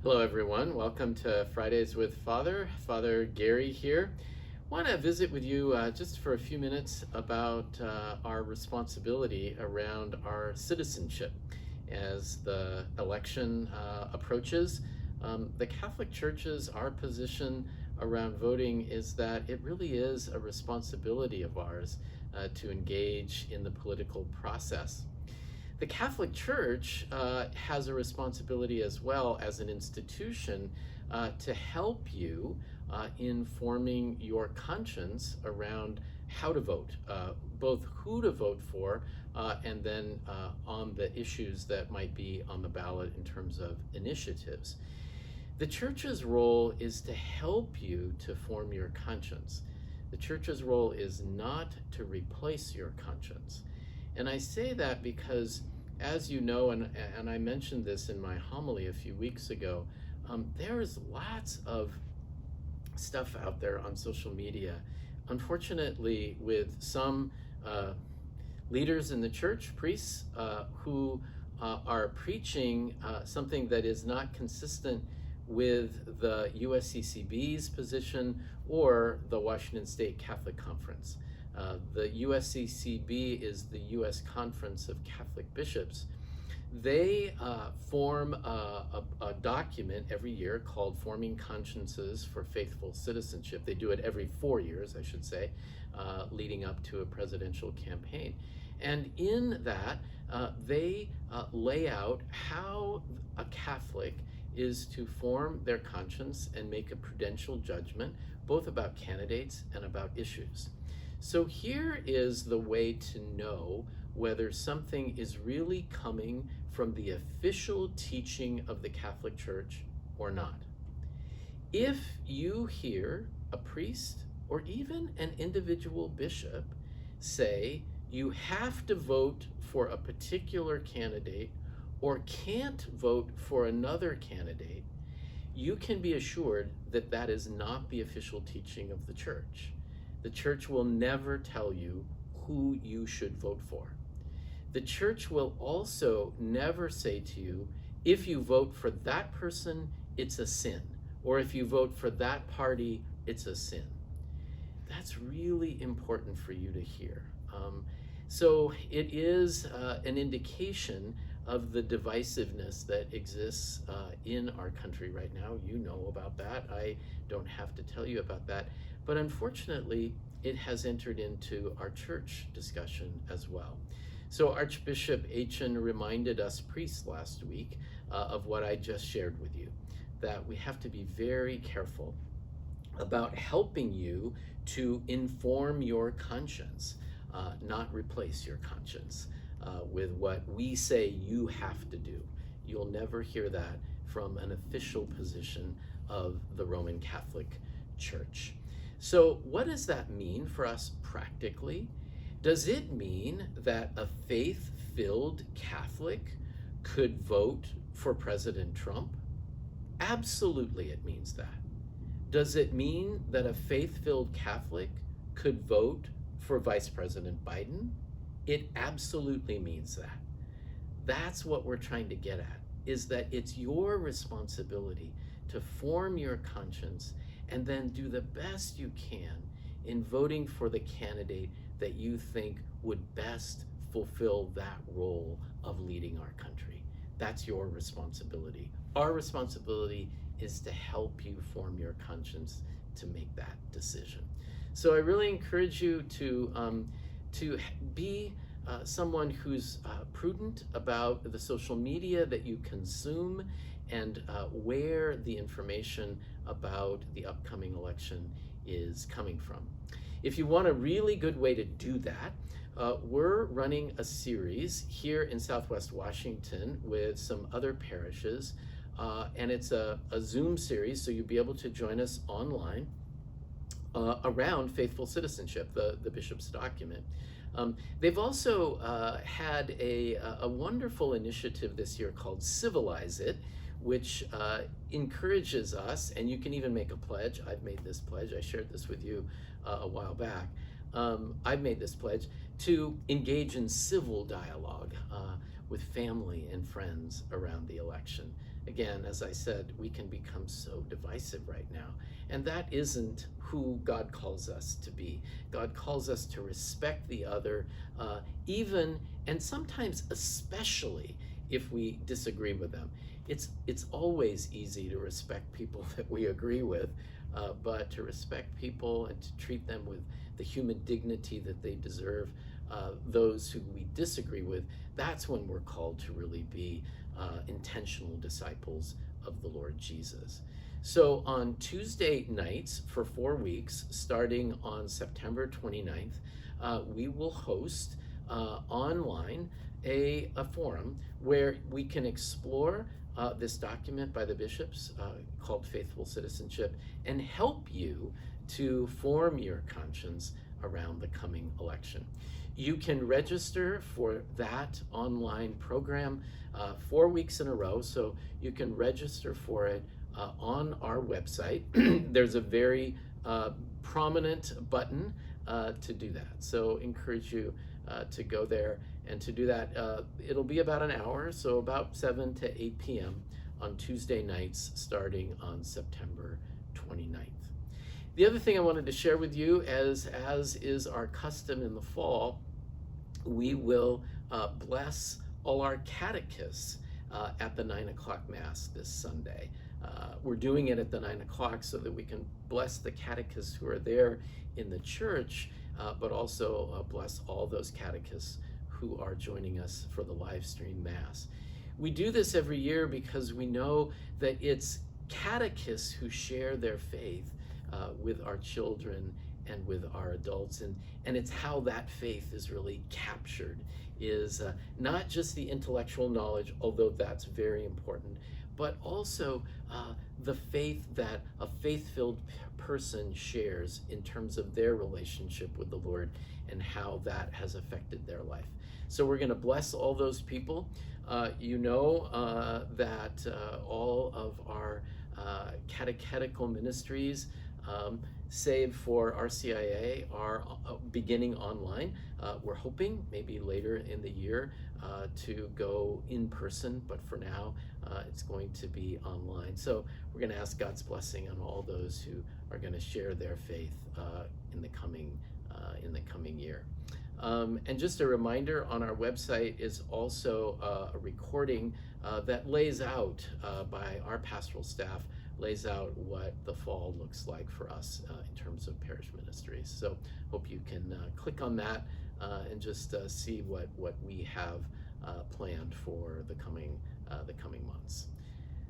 Hello, everyone. Welcome to Fridays with Father. Father Gary here. Want to visit with you just for a few minutes about our responsibility around our citizenship as the election approaches. The Catholic Church's, our position around voting is that it really is a responsibility of ours to engage in the political process. The Catholic Church has a responsibility as well as an institution to help you in forming your conscience around how to vote, both who to vote for and then on the issues that might be on the ballot in terms of initiatives. The Church's role is to help you to form your conscience. The Church's role is not to replace your conscience. And I say that because, as you know, and I mentioned this in my homily a few weeks ago, there is lots of stuff out there on social media, unfortunately, with some leaders in the church, priests, who are preaching something that is not consistent with the USCCB's position or the Washington State Catholic Conference. The USCCB is the U.S. Conference of Catholic Bishops. They form a document every year called Forming Consciences for Faithful Citizenship. They do it every 4 years, I should say, leading up to a presidential campaign. And in that, they lay out how a Catholic is to form their conscience and make a prudential judgment, both about candidates and about issues. So here is the way to know whether something is really coming from the official teaching of the Catholic Church or not. If you hear a priest or even an individual bishop say you have to vote for a particular candidate or can't vote for another candidate, you can be assured that that is not the official teaching of the Church. The Church will never tell you who you should vote for. The Church will also never say to you, if you vote for that person, it's a sin, or if you vote for that party, it's a sin. That's really important for you to hear. So it is an indication of the divisiveness that exists in our country right now. You know about that. I don't have to tell you about that. But unfortunately, it has entered into our church discussion as well. So Archbishop Aitchen reminded us priests last week of what I just shared with you, that we have to be very careful about helping you to inform your conscience, not replace your conscience with what we say you have to do. You'll never hear that from an official position of the Roman Catholic Church. So what does that mean for us practically? Does it mean that a faith-filled Catholic could vote for President Trump? Absolutely, it means that. Does it mean that a faith-filled Catholic could vote for Vice President Biden? It absolutely means that. That's what we're trying to get at, is that it's your responsibility to form your conscience and then do the best you can in voting for the candidate that you think would best fulfill that role of leading our country. That's your responsibility. Our responsibility is to help you form your conscience to make that decision. So I really encourage you to be someone who's prudent about the social media that you consume and where the information about the upcoming election is coming from. If you want a really good way to do that, we're running a series here in Southwest Washington with some other parishes, and it's a Zoom series, so you'll be able to join us online around faithful citizenship, the bishop's document. They've also had a wonderful initiative this year called Civilize It, which encourages us, and you can even make a pledge. I've made this pledge. I shared this with you a while back. I've made this pledge to engage in civil dialogue with family and friends around the election. Again, as I said, we can become so divisive right now. And that isn't who God calls us to be. God calls us to respect the other, even and sometimes especially if we disagree with them. It's always easy to respect people that we agree with, but to respect people and to treat them with the human dignity that they deserve, those who we disagree with, that's when we're called to really be intentional disciples of the Lord Jesus. So on Tuesday nights for 4 weeks, starting on September 29th, we will host online a forum where we can explore this document by the bishops called Faithful Citizenship and help you to form your conscience around the coming election. You can register for that online program 4 weeks in a row, so you can register for it on our website. There's a very prominent button to do that, so encourage you to go there and to do that. It'll be about an hour, so about 7 to 8 p.m. on Tuesday nights starting on September 29th. The other thing I wanted to share with you, as is our custom in the fall, we will bless all our catechists at the 9 o'clock Mass this Sunday. We're doing it at the 9 o'clock so that we can bless the catechists who are there in the church, but also bless all those catechists who are joining us for the live stream Mass. We do this every year because we know that it's catechists who share their faith with our children and with our adults, and it's how that faith is really captured, is not just the intellectual knowledge, although that's very important, but also the faith that a faith-filled person shares in terms of their relationship with the Lord and how that has affected their life. So we're going to bless all those people. You know that all of our catechetical ministries, save for RCIA, are beginning online. We're hoping maybe later in the year to go in person, but for now it's going to be online. So we're going to ask God's blessing on all those who are going to share their faith in the coming year. And just a reminder, on our website is also a recording that lays out by our pastoral staff, lays out what the fall looks like for us in terms of parish ministries. So hope you can click on that and just see what we have planned for the coming months.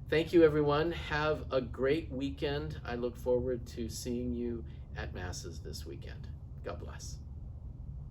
Thank you, everyone. Have a great weekend. I look forward to seeing you at Masses this weekend. God bless.